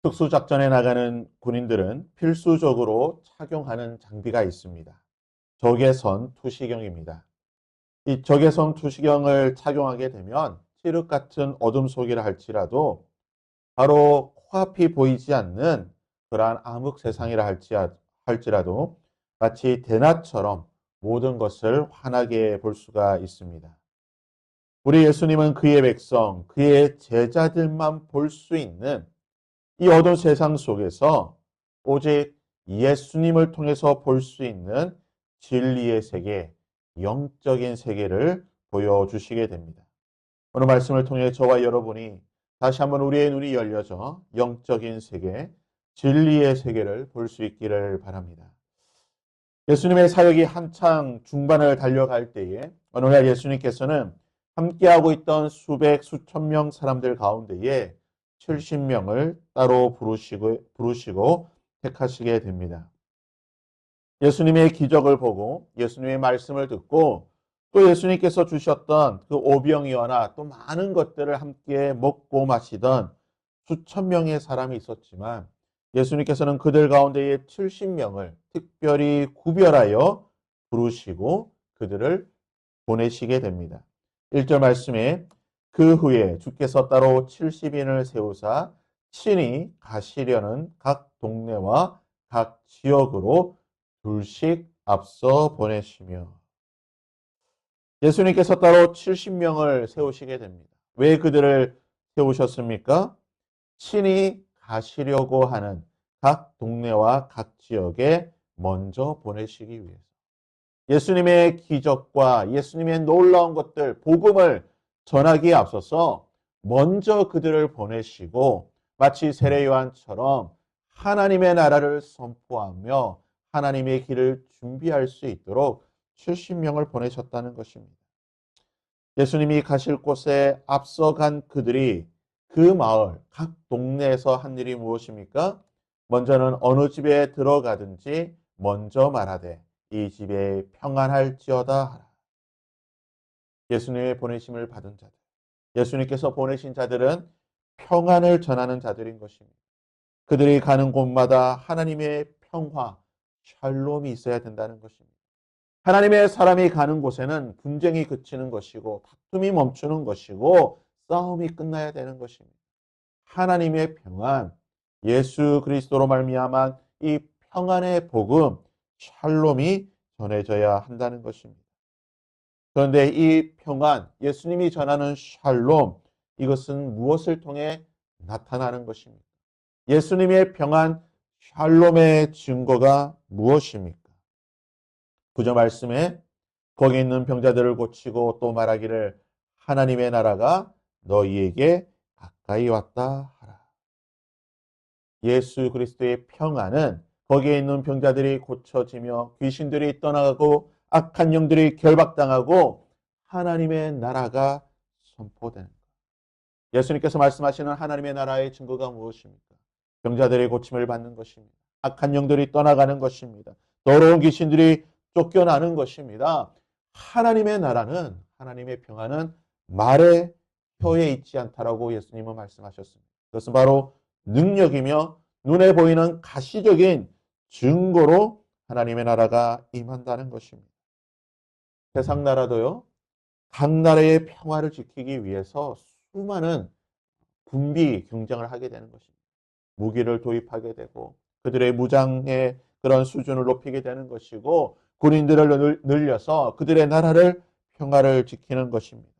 특수작전에 나가는 군인들은 필수적으로 착용하는 장비가 있습니다. 적외선 투시경입니다. 이 적외선 투시경을 착용하게 되면 칠흑 같은 어둠 속이라 할지라도 바로 코앞이 보이지 않는 그러한 암흑 세상이라 할지라도 마치 대낮처럼 모든 것을 환하게 볼 수가 있습니다. 우리 예수님은 그의 백성, 그의 제자들만 볼 수 있는 이 어두운 세상 속에서 오직 예수님을 통해서 볼 수 있는 진리의 세계, 영적인 세계를 보여주시게 됩니다. 오늘 말씀을 통해 저와 여러분이 다시 한번 우리의 눈이 열려져 영적인 세계, 진리의 세계를 볼 수 있기를 바랍니다. 예수님의 사역이 한창 중반을 달려갈 때에 어느 날 예수님께서는 함께하고 있던 수백, 수천 명 사람들 가운데에 70명을 따로 부르시고 택하시게 됩니다. 예수님의 기적을 보고 예수님의 말씀을 듣고 또 예수님께서 주셨던 그 오병이어나 또 많은 것들을 함께 먹고 마시던 수천 명의 사람이 있었지만 예수님께서는 그들 가운데에 70명을 특별히 구별하여 부르시고 그들을 보내시게 됩니다. 1절 말씀에 그 후에 주께서 따로 70인을 세우사 친히 가시려는 각 동네와 각 지역으로 둘씩 앞서 보내시며 예수님께서 따로 70명을 세우시게 됩니다. 왜 그들을 세우셨습니까? 친히 가시려고 하는 각 동네와 각 지역에 먼저 보내시기 위해서. 예수님의 기적과 예수님의 놀라운 것들, 복음을 전하기에 앞서서 먼저 그들을 보내시고 마치 세례 요한처럼 하나님의 나라를 선포하며 하나님의 길을 준비할 수 있도록 70명을 보내셨다는 것입니다. 예수님이 가실 곳에 앞서간 그들이 그 마을, 각 동네에서 한 일이 무엇입니까? 먼저는 어느 집에 들어가든지 먼저 말하되 이 집에 평안할지어다 하라. 예수님의 보내심을 받은 자들, 예수님께서 보내신 자들은 평안을 전하는 자들인 것입니다. 그들이 가는 곳마다 하나님의 평화, 샬롬이 있어야 된다는 것입니다. 하나님의 사람이 가는 곳에는 분쟁이 그치는 것이고 다툼이 멈추는 것이고 싸움이 끝나야 되는 것입니다. 하나님의 평안, 예수 그리스도로 말미암아 이 평안의 복음, 샬롬이 전해져야 한다는 것입니다. 그런데 이 평안, 예수님이 전하는 샬롬, 이것은 무엇을 통해 나타나는 것입니까? 예수님의 평안, 샬롬의 증거가 무엇입니까? 구절 말씀에 거기 있는 병자들을 고치고 또 말하기를 하나님의 나라가 너희에게 가까이 왔다 하라. 예수 그리스도의 평안은 거기에 있는 병자들이 고쳐지며 귀신들이 떠나가고 악한 영들이 결박당하고 하나님의 나라가 선포되는 것. 예수님께서 말씀하시는 하나님의 나라의 증거가 무엇입니까? 병자들의 고침을 받는 것입니다. 악한 영들이 떠나가는 것입니다. 더러운 귀신들이 쫓겨나는 것입니다. 하나님의 나라는, 하나님의 평안은 말의 혀에 있지 않다라고 예수님은 말씀하셨습니다. 그것은 바로 능력이며 눈에 보이는 가시적인 증거로 하나님의 나라가 임한다는 것입니다. 세상 나라도요, 각 나라의 평화를 지키기 위해서 수많은 군비 경쟁을 하게 되는 것입니다. 무기를 도입하게 되고 그들의 무장의 그런 수준을 높이게 되는 것이고 군인들을 늘려서 그들의 나라를 평화를 지키는 것입니다.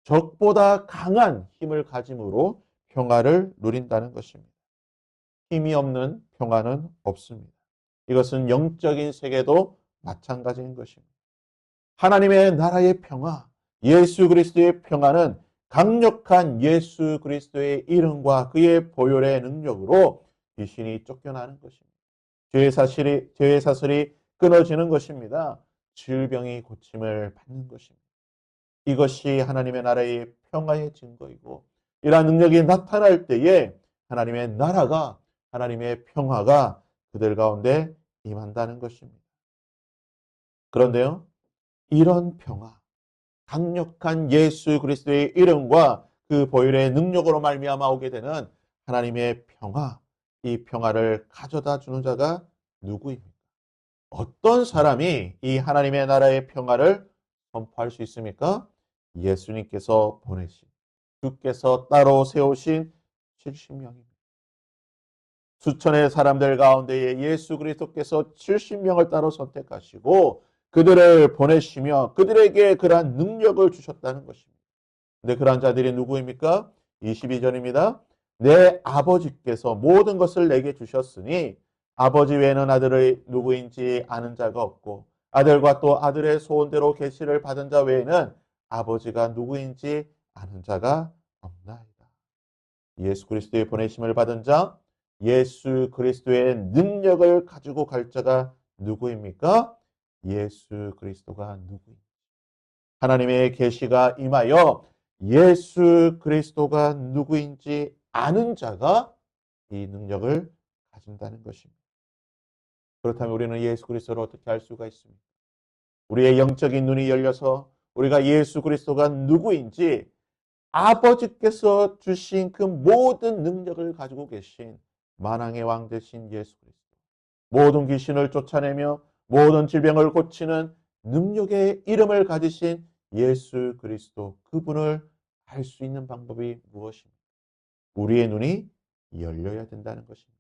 적보다 강한 힘을 가짐으로 평화를 누린다는 것입니다. 힘이 없는 평화는 없습니다. 이것은 영적인 세계도 마찬가지인 것입니다. 하나님의 나라의 평화, 예수 그리스도의 평화는 강력한 예수 그리스도의 이름과 그의 보혈의 능력으로 귀신이 쫓겨나는 것입니다. 죄의 사슬이 끊어지는 것입니다. 질병이 고침을 받는 것입니다. 이것이 하나님의 나라의 평화의 증거이고 이러한 능력이 나타날 때에 하나님의 나라가 하나님의 평화가 그들 가운데 임한다는 것입니다. 그런데요, 이런 평화, 강력한 예수 그리스도의 이름과 그 보혈의 능력으로 말미암아 오게 되는 하나님의 평화, 이 평화를 가져다 주는 자가 누구입니까? 어떤 사람이 이 하나님의 나라의 평화를 선포할 수 있습니까? 예수님께서 보내신, 주께서 따로 세우신 70명입니다. 수천의 사람들 가운데에 예수 그리스도께서 70명을 따로 선택하시고 그들을 보내시며 그들에게 그러한 능력을 주셨다는 것입니다. 근데 그러한 자들이 누구입니까? 22절입니다. 내 아버지께서 모든 것을 내게 주셨으니 아버지 외에는 아들의 누구인지 아는 자가 없고 아들과 또 아들의 소원대로 계시를 받은 자 외에는 아버지가 누구인지 아는 자가 없나이다. 예수 그리스도의 보내심을 받은 자, 예수 그리스도의 능력을 가지고 갈 자가 누구입니까? 예수 그리스도가 누구입니까? 하나님의 계시가 임하여 예수 그리스도가 누구인지 아는 자가 이 능력을 가진다는 것입니다. 그렇다면 우리는 예수 그리스도를 어떻게 알 수가 있습니까? 우리의 영적인 눈이 열려서 우리가 예수 그리스도가 누구인지 아버지께서 주신 그 모든 능력을 가지고 계신 만왕의 왕 되신 예수 그리스도, 모든 귀신을 쫓아내며 모든 질병을 고치는 능력의 이름을 가지신 예수 그리스도, 그분을 알 수 있는 방법이 무엇입니까? 우리의 눈이 열려야 된다는 것입니다.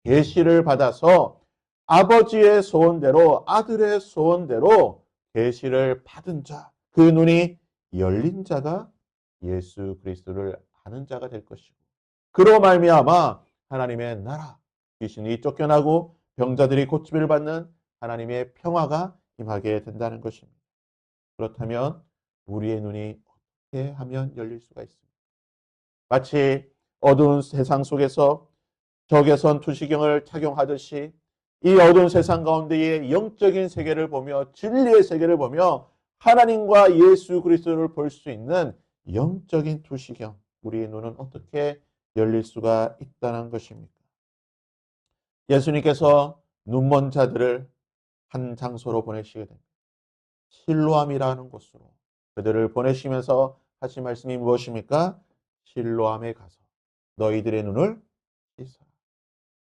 계시를 받아서 아버지의 소원대로 아들의 소원대로 계시를 받은 자, 그 눈이 열린 자가 예수 그리스도를 아는 자가 될 것이고 그로 말미암아 하나님의 나라, 귀신이 쫓겨나고 병자들이 고침을 받는 하나님의 평화가 임하게 된다는 것입니다. 그렇다면 우리의 눈이 어떻게 하면 열릴 수가 있습니까? 마치 어두운 세상 속에서 적외선 투시경을 착용하듯이 이 어두운 세상 가운데의 영적인 세계를 보며 진리의 세계를 보며 하나님과 예수 그리스도를 볼 수 있는 영적인 투시경, 우리의 눈은 어떻게 열릴 수가 있다는 것입니까? 예수님께서 눈먼 자들을 한 장소로 보내시게 됩니다. 실로암이라는 곳으로 그들을 보내시면서 하신 말씀이 무엇입니까? 실로암에 가서 너희들의 눈을 씻어라.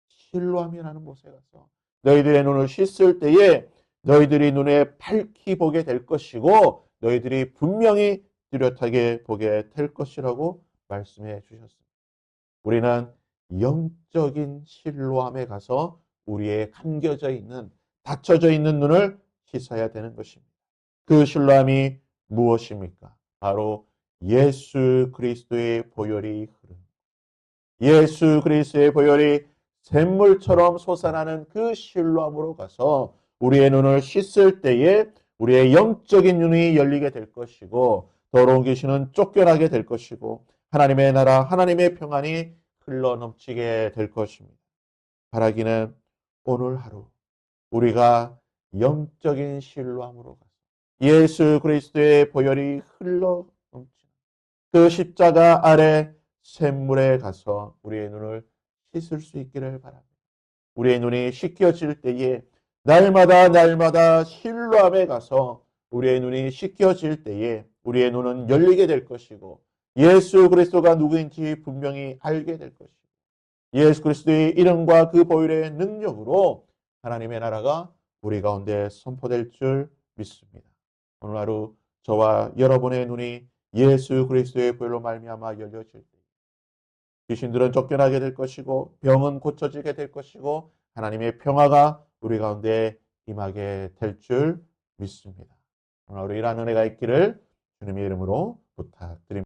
실로암이라는 곳에 가서 너희들의 눈을 씻을 때에 너희들이 눈에 밝히 보게 될 것이고 너희들이 분명히 뚜렷하게 보게 될 것이라고 말씀해 주셨습니다. 우리는 영적인 실로암에 가서 우리의 감겨져 있는, 닫혀져 있는 눈을 씻어야 되는 것입니다. 그 실로암이 무엇입니까? 바로 예수 그리스도의 보혈이 흐른, 예수 그리스도의 보혈이 샘물처럼 솟아나는 그 실로암으로 가서 우리의 눈을 씻을 때에 우리의 영적인 눈이 열리게 될 것이고 더러운 귀신은 쫓겨나게 될 것이고 하나님의 나라, 하나님의 평안이 흘러넘치게 될 것입니다. 바라기는 오늘 하루 우리가 영적인 실로암으로 가서 예수 그리스도의 보혈이 흘러넘치는 그 십자가 아래 샘물에 가서 우리의 눈을 씻을 수 있기를 바랍니다. 우리의 눈이 씻겨질 때에 날마다 실로암에 가서 우리의 눈이 씻겨질 때에 우리의 눈은 열리게 될 것이고 예수 그리스도가 누구인지 분명히 알게 될 것이고 예수 그리스도의 이름과 그 보혈의 능력으로 하나님의 나라가 우리 가운데 선포될 줄 믿습니다. 오늘 하루 저와 여러분의 눈이 예수 그리스도의 보혈로 말미암아 열려질 때 귀신들은 쫓겨나게 될 것이고 병은 고쳐지게 될 것이고 하나님의 평화가 우리 가운데 임하게 될 줄 믿습니다. 오늘 하루 이러한 은혜가 있기를 주님의 이름으로 부탁드립니다.